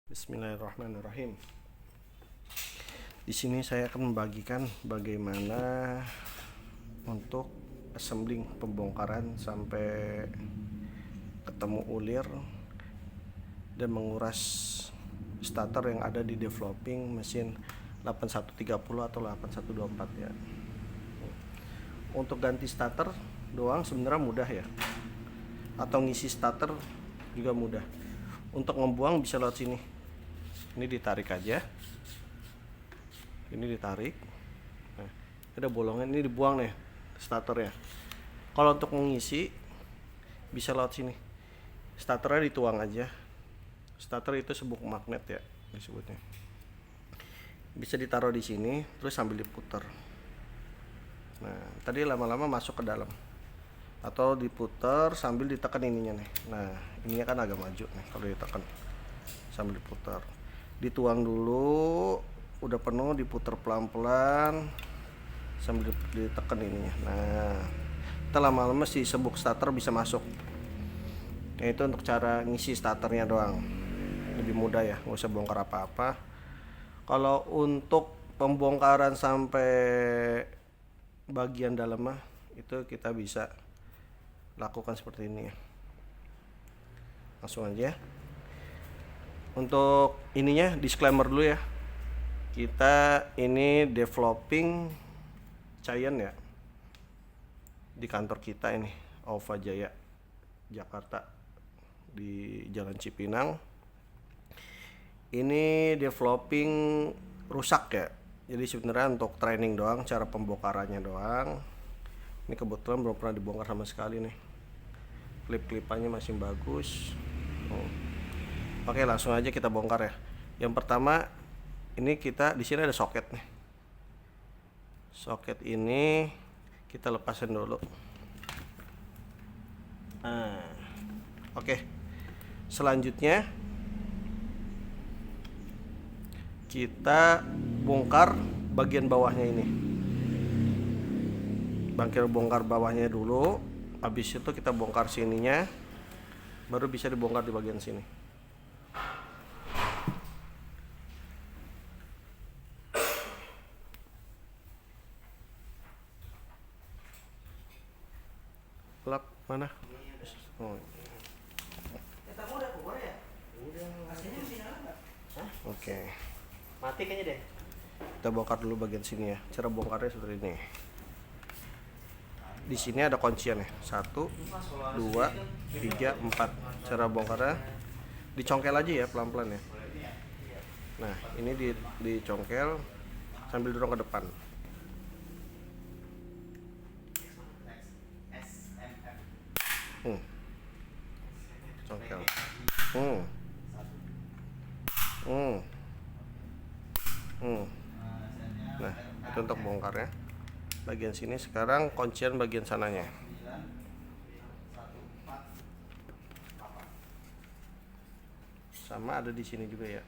Bismillahirrahmanirrahim. Di sini saya akan membagikan bagaimana untuk assembling pembongkaran sampai ketemu ulir dan menguras starter yang ada di developing mesin 8130 atau 8124 ya. Untuk ganti starter doang sebenarnya mudah ya, atau ngisi starter juga mudah. Untuk membuang bisa lewat sini. Ini ditarik aja, ini ditarik, nah, ada bolongan, ini dibuang nih starternya. Kalau untuk mengisi bisa lewat sini, starternya dituang aja. Starter itu sebuah magnet ya disebutnya, bisa ditaruh di sini terus sambil diputar. Nah tadi lama-lama masuk ke dalam, atau diputar sambil ditekan ininya nih. Nah ininya kan agak maju nih kalau ditekan sambil diputar. Dituang dulu, udah penuh diputar pelan-pelan sambil ditekan ininya. Nah kita lama-lama si sebuk starter bisa masuk. Nah itu untuk cara ngisi starternya doang, lebih mudah ya, nggak usah bongkar apa-apa. Kalau untuk pembongkaran sampai bagian dalam mah itu kita bisa lakukan seperti ini ya. Langsung aja. Untuk ininya disclaimer dulu ya, kita ini developing Giant ya, di kantor kita ini Ova Jaya Jakarta di Jalan Cipinang. Ini developing rusak ya, jadi sebenarnya untuk training doang, cara pembongkarannya doang. Ini kebetulan belum pernah dibongkar sama sekali nih, klip-klipannya masih bagus. Oke, langsung aja kita bongkar ya. Yang pertama, ini kita di sini ada soket nih. Soket ini kita lepasin dulu. Nah, oke. Selanjutnya kita bongkar bagian bawahnya ini. Bongkar bawahnya dulu. Habis itu kita bongkar sininya, baru bisa dibongkar di bagian sini. Lap mana? Oh. Oke. Mati kayaknya deh. Kita bongkar dulu bagian sini ya. Cara bongkarnya seperti ini. Di sini ada kuncian ya. 1, 2, 3, 4. Cara bongkarnya dicongkel aja ya, pelan-pelan ya. Nah, ini dicongkel sambil dorong ke depan. Congkel. Nah, itu untuk bongkarnya. Bagian sini, sekarang kuncian bagian sananya. Sama ada di sini juga ya.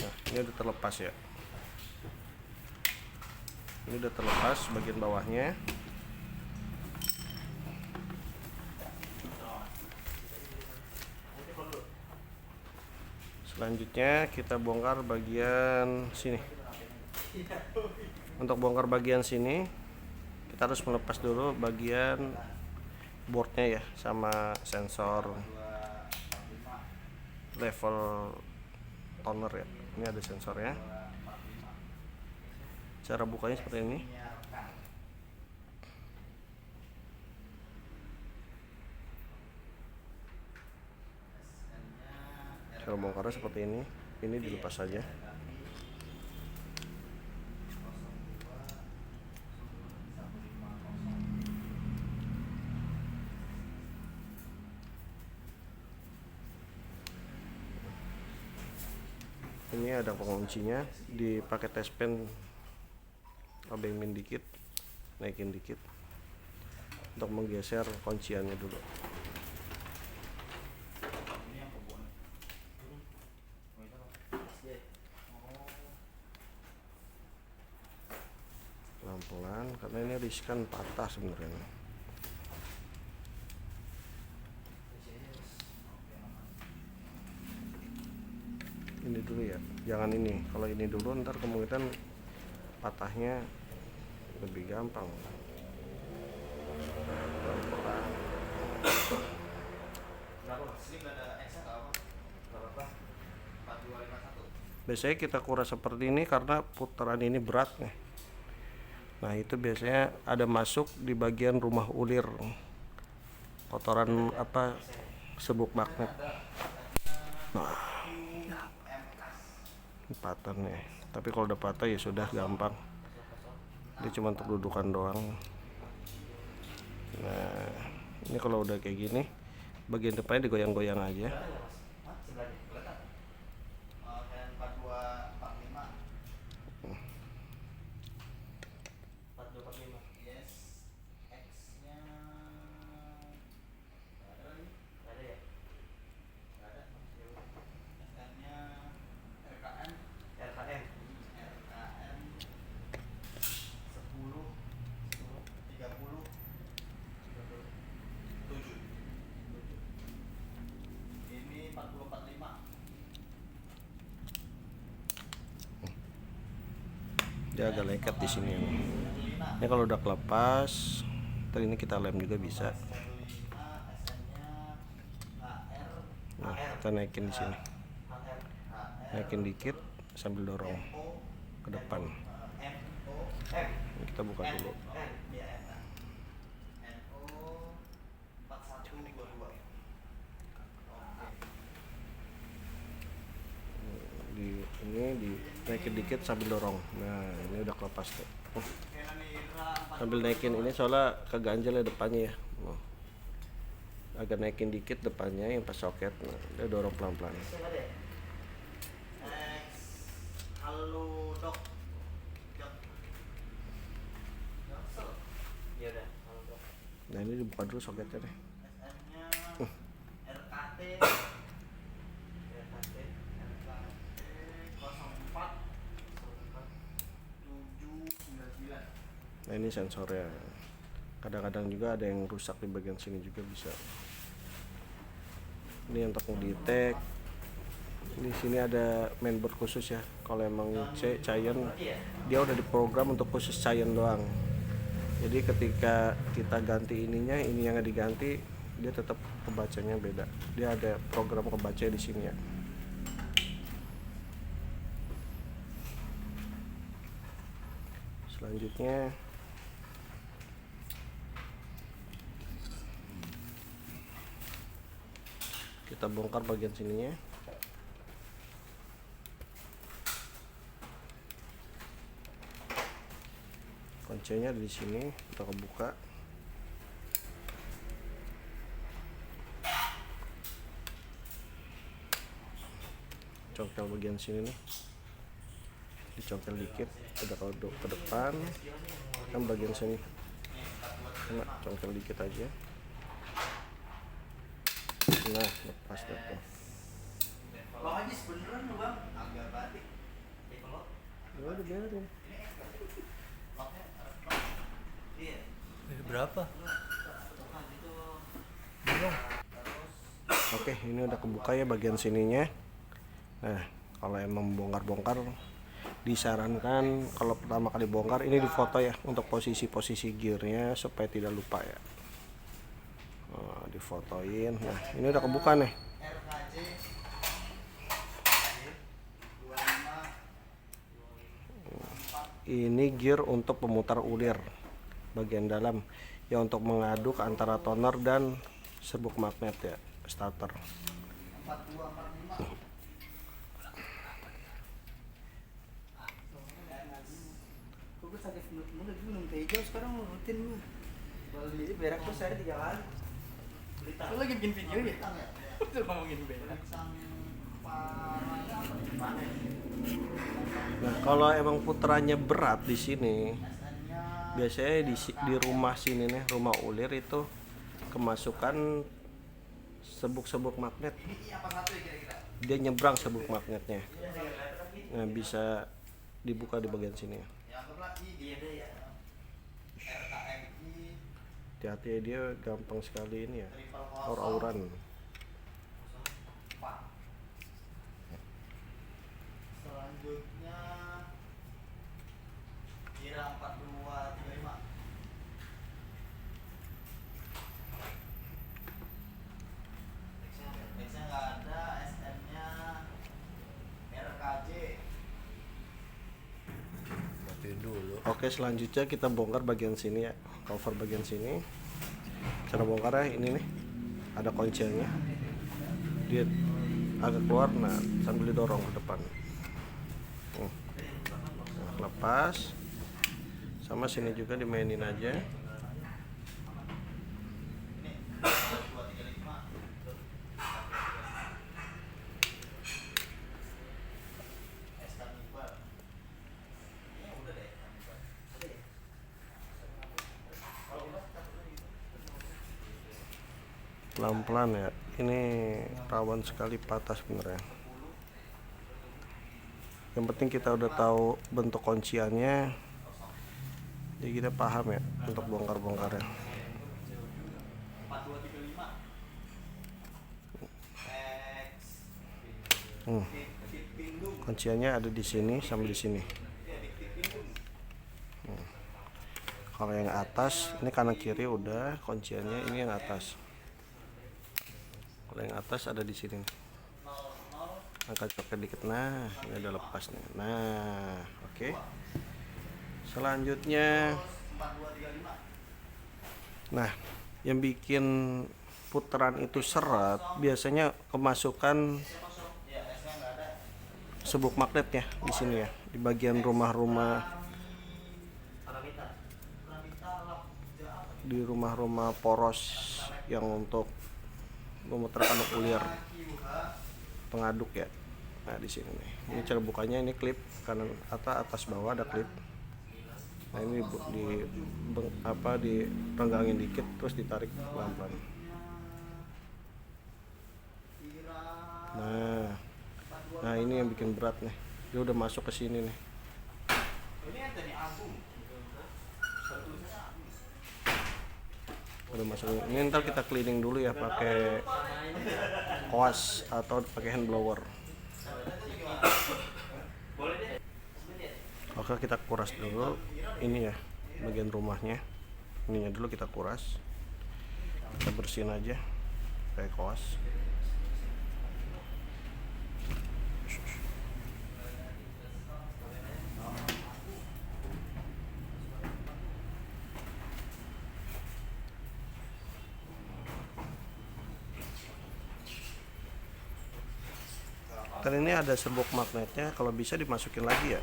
Nah, ini udah terlepas ya. Ini udah terlepas bagian bawahnya. Selanjutnya kita bongkar bagian sini. Untuk bongkar bagian sini, kita harus melepas dulu bagian boardnya ya, sama sensor level toner ya. Ini ada sensornya. Cara bukanya seperti ini. Cara bongkarnya seperti ini. Ini dilepas saja. Ini ada penguncinya, dipakai test pen, obengin dikit, naikin dikit untuk menggeser kunciannya dulu. pelan-pelan karena ini riskan patah sebenarnya. Ini dulu ya, jangan ini. Kalau ini dulu ntar kemungkinan patahnya lebih gampang. Pelan-pelan. Berapa mas? Ini nggak ada eksa nggak apa? Nggak apa-apa. 4251. Biasanya kita kuras seperti ini karena putaran ini berat nih. Nah itu biasanya ada masuk di bagian rumah ulir, kotoran apa, sebuk magnet. Nah ini patah nih, tapi kalau udah patah ya sudah gampang, dia cuma untuk dudukan doang. Nah ini kalau udah kayak gini, bagian depannya digoyang-goyang aja. Hah? Sebelahnya kelihatan? Yang 4245. 4245. Yes. X-nya nggak ada lagi. Nggak ada ya? Nggak ada. SN-nya RKM. RKM. RKM 10 30 7. Ini 4045. Dia agak lengket di sini. Ini kalau udah kelepas, ntar ini kita lem juga bisa. Nah, kita naikin di sini, naikin dikit sambil dorong ke depan. Ini kita buka dulu. Ini dinaikin dikit sambil dorong. Nah ini udah kelepas tuh. Sambil naikin ini soalnya keganjel ya depannya ya. Agak naikin dikit depannya yang pas soket. Nah, dia dorong pelan-pelan. Halo dok. Ya udah, halo dok. Nah ini dibuka dulu soketnya deh. SN-nya RKT 04 799. Nah ini sensornya. Kadang-kadang juga ada yang rusak di bagian sini juga bisa. Ini untuk ngedetek. Di sini ada mainboard khusus ya. Kalau emang Giant, dia udah diprogram untuk khusus Giant doang. Jadi ketika kita ganti ininya, ini yang diganti, dia tetap kebacanya beda. Dia ada program kebaca di sini ya. Selanjutnya kita bongkar bagian sininya. Kuncinya ada di sini, kita kebuka. Congkel bagian sini nih, dicongkel dikit, ada kodok ke depan, kan bagian sini, kena congkel dikit aja. Nah lepas deh tuh. Bang Haji beneran lu bang, agak batik. Develop. Ya udah biarin. Iya. Berapa? Oke, ini udah kebuka ya bagian sininya. Nah, kalau emang bongkar-bongkar disarankan kalau pertama kali bongkar ini difoto ya untuk posisi-posisi gearnya supaya tidak lupa ya. Nah, difotoin. Nah, ini udah kebuka nih. RKJ 25. Ini gear untuk pemutar ulir bagian dalam ya, untuk mengaduk antara toner dan serbuk magnet ya, starter. 4245. Gue sakit mulut minum tejo sekarang rutin gue. Beli berak tuh sehari 3 kali. Lu lagi bikin video ya? Udah ngomongin berak. Nah, kalau emang putarannya berat di sini, biasanya di rumah sini nih, rumah ulir itu kemasukan sebuk-sebuk magnet. Dia nyebrang sebuk magnetnya. Nah, bisa dibuka di bagian sini. Hati-hati ya, dia gampang sekali ini ya, aur-auran. Selanjutnya kira 4235. Nextnya nggak ada, SM-nya RKJ. Matiin dulu. Oke, selanjutnya kita bongkar bagian sini ya, cover bagian sini. Cara bongkarnya ini nih, ada kuncinya. Dia agak keluar, nah sambil didorong ke depan. Nah, lepas. Sama sini juga dimainin aja. Pelan-pelan ya, ini rawan sekali patah sebenarnya. Yang penting kita udah tahu bentuk kunciannya, jadi kita paham ya untuk bongkar-bongkarnya. 4235. Kunciannya ada di sini sama di sini. Kalau yang atas, ini kanan kiri udah kunciannya, ini yang atas. Kalau yang atas ada di sini. Angkat coknya dikit, nah ini udah lepas nih. Nah, oke. Selanjutnya, nah yang bikin putaran itu seret biasanya kemasukan sebuk magnetnya di sini ya, di bagian rumah-rumah, di rumah-rumah poros yang untuk memutarkan ukulir pengaduk ya. Nah di sini nih, ini cara bukanya, ini klip kanan atas bawah ada klip. Nah ini direnggangin dikit terus ditarik pelan-pelan. Nah ini yang bikin berat nih, dia udah masuk ke sini nih. Udah masuk ini, ntar kita cleaning dulu ya pakai koas atau pakai hand blower. Oke, kita kuras dulu ini ya, bagian rumahnya ininya dulu kita kuras, kita bersihin aja pakai koas. Dan ini ada serbuk magnetnya, kalau bisa dimasukin lagi ya.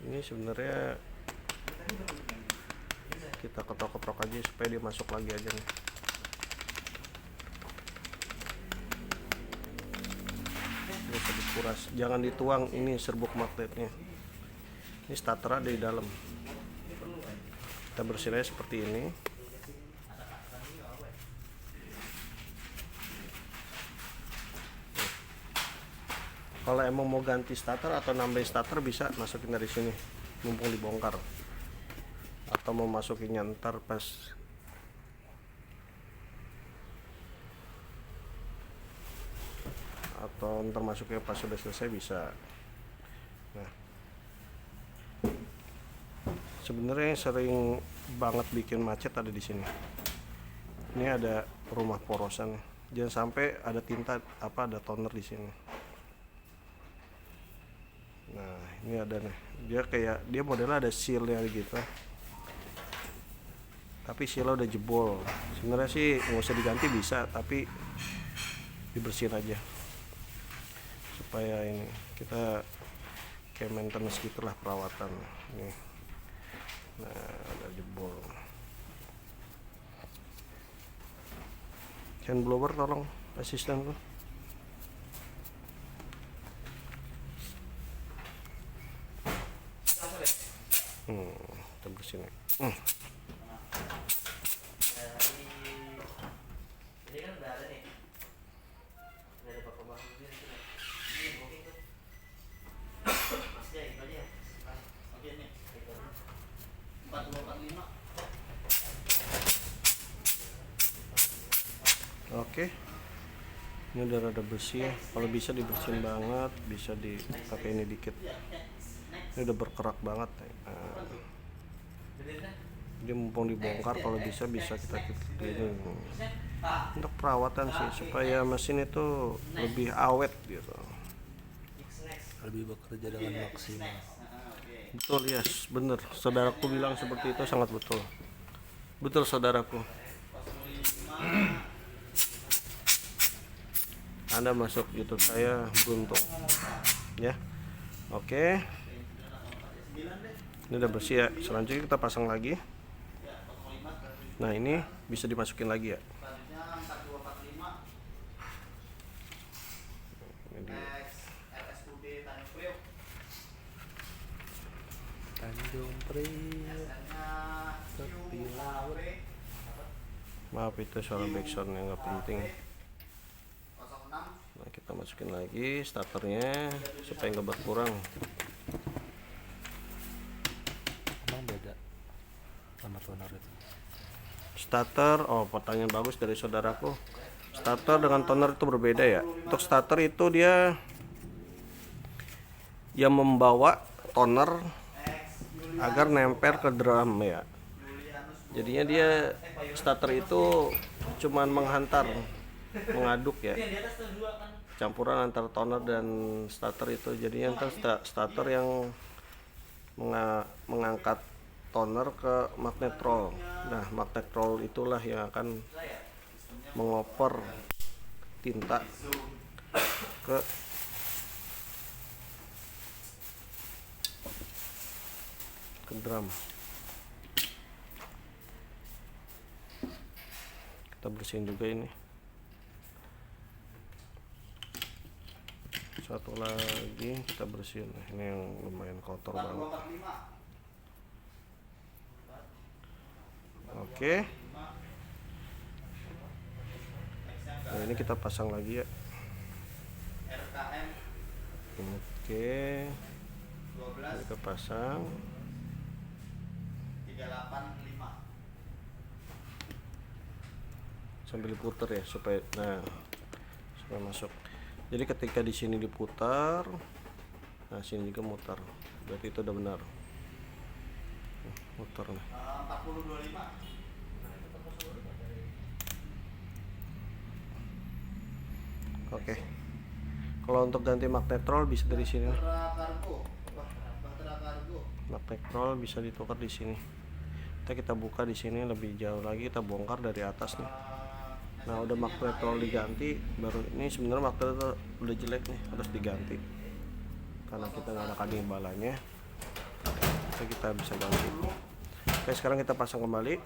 Ini sebenarnya kita ketok-ketok aja supaya dia masuk lagi aja nih. Bisa dikuras, jangan dituang ini serbuk magnetnya. Ini starter ada di dalam. Kita bersihin aja seperti ini. Kalau emang mau ganti starter atau nambahin starter bisa masukin dari sini, mumpung dibongkar. Atau mau masukinnya ntar pas masuknya pas sudah selesai bisa. Nah, sebenarnya yang sering banget bikin macet ada di sini. Ini ada rumah porosan, jangan sampai ada tinta ada toner di sini. Nah ini ada nih, dia modelnya ada sealnya gitu, tapi sealnya udah jebol. Sebenarnya sih nggak usah diganti bisa, tapi dibersihin aja supaya ini kita kayak maintenance gitulah, perawatan nih. Nah ada jebol. Hand blower tolong asisten tuh. Kita bersihin. Ini kan udah ada nih. Udah ada pakai bahan di sini. Oke, ini udah rada bersih ya. Kalau bisa dibersihin banget, bisa dipakai ini dikit. Ini udah berkerak banget. Nah, jadi mumpung dibongkar, kalau bisa kita ini untuk perawatan sih, supaya mesin itu lebih awet gitu. Lebih bekerja dengan maksimal. Betul, yes, bener. Saudaraku bilang seperti itu, sangat betul. Betul saudaraku. Anda masuk YouTube saya beruntung. Ya. Oke. Ini udah bersih ya. Selanjutnya kita pasang lagi. Nah, ini bisa dimasukin lagi ya. Tanjung Priok tepi laut. Maaf, itu suara backsound yang nggak penting. Nah, kita masukin lagi starternya supaya nggak berkurang. Emang beda sama toner itu? Starter, oh pertanyaan bagus dari saudaraku. Starter dengan toner itu berbeda ya. Untuk starter itu dia yang membawa toner agar nempel ke drum ya. Jadinya dia starter itu cuman menghantar, mengaduk ya, campuran antara toner dan starter itu. Jadinya ntar starter yang mengangkat toner ke magnet roll. Nah, magnet roll itulah yang akan mengoper tinta ke drum. Kita bersihin juga ini. Satu lagi kita bersihin. Ini yang lumayan kotor banget. Oke. Nah, ini kita pasang lagi ya. Oke. Kita pasang. Sambil diputar ya supaya masuk. Jadi ketika di sini diputar, nah sini juga mutar. Berarti itu udah benar. Mutar nih. 4025. Oke. Kalau untuk ganti magnet roll bisa dari sini. Magnet roll bisa ditukar di sini. Kita buka di sini lebih jauh lagi, kita bongkar dari atas nih. Nah, udah magnet roll diganti, baru ini sebenarnya magnet udah jelek nih, harus diganti. Karena kita nggak ada kading balanya. Kita bisa ganti. Oke, sekarang kita pasang kembali.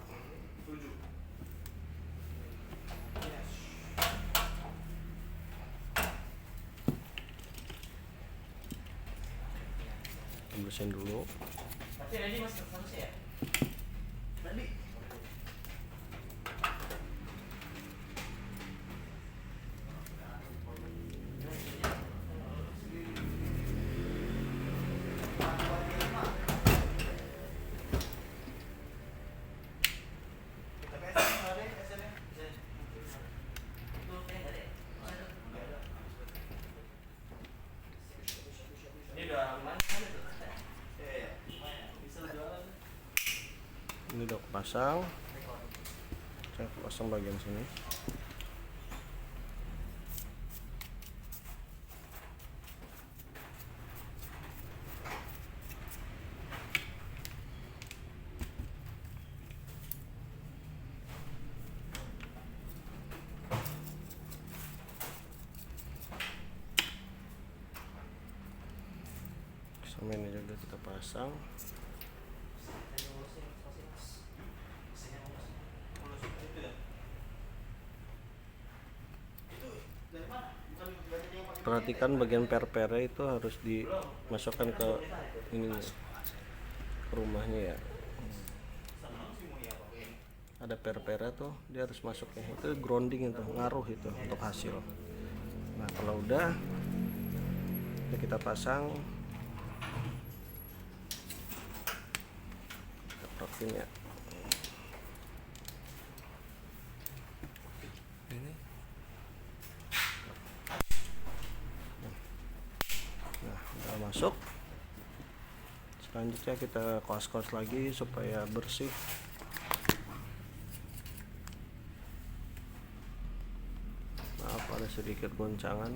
Bersihin dulu. Ini udah pasang. Saya pasang bagian sini. Sama ini juga kita pasang. Perhatikan bagian per-pernya itu harus dimasukkan ke ini, ke rumahnya ya. Ada per-pernya tuh, dia harus masuknya. Itu grounding itu, ngaruh itu untuk hasil. Nah, kalau udah kita pasang. rapin ya. Ini Nah, udah masuk. Selanjutnya kita kuas-kuas lagi supaya bersih. Maaf ada sedikit goncangan.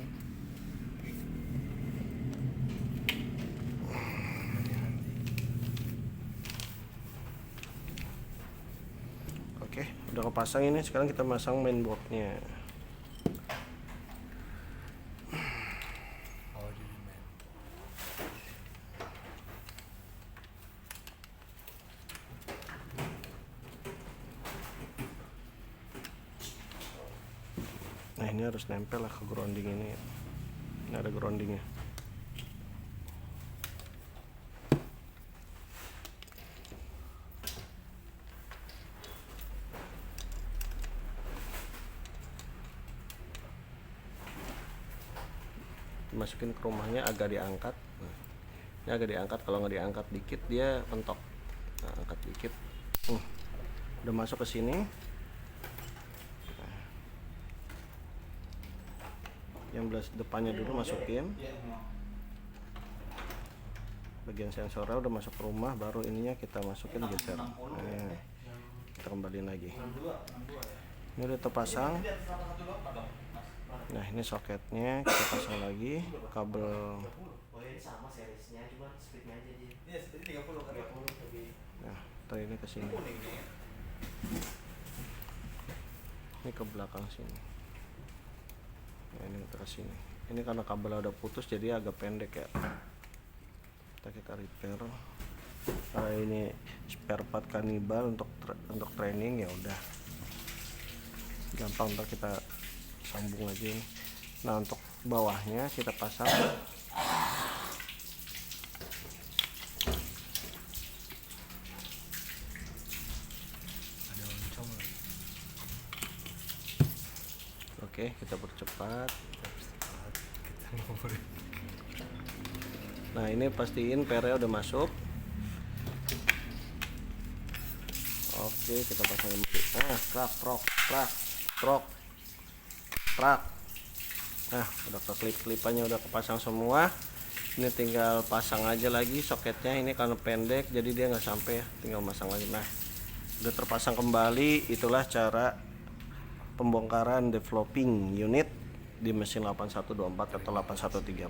Oke, udah kepasang ini. Sekarang kita masang mainboardnya. oh jadi main. Nah ini harus nempel lah ke grounding ini. Ini ada groundingnya. Dimasukin ke rumahnya agak diangkat. Nah, ini agak diangkat, kalau nggak diangkat dikit dia mentok. Nah, angkat dikit. Udah masuk ke sini. Nah, yang belas depannya dulu masukin. Bagian sensornya udah masuk ke rumah, baru ininya kita masukin geser. Nah, kita kembaliin lagi. Ini udah terpasang. Nah ini soketnya kita pasang lagi, kabel. Oh ini sama seriesnya, cuma speednya aja dia. Iya, speednya 30 kan. Nah, ntar ini ke sini. Ini ke belakang sini. Nah ini ke sini. Ini karena kabel udah putus jadi agak pendek ya. Kita repair. Ini spare part kanibal untuk training ya udah. Gampang, ntar kita sambung aja ini. Nah untuk bawahnya kita pasang Ada oncom lagi. oke, kita percepat. Kita ngobrolin. Nah ini pastiin PR-nya udah masuk. Oke, kita pasang kembali. Nah, trak. Nah, udah ke klip-klipannya udah kepasang semua. Ini tinggal pasang aja lagi soketnya. Ini karena pendek jadi dia nggak sampai ya. Tinggal pasang lagi. Nah, udah terpasang kembali. Itulah cara pembongkaran developing unit di mesin 8124 atau 8130.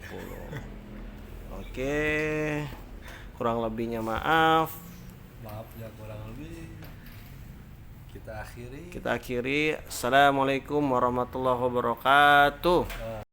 Oke, kurang lebihnya maaf. Maaf ya kurang lebih. Kita akhiri. Kita akhiri. Assalamualaikum warahmatullahi wabarakatuh.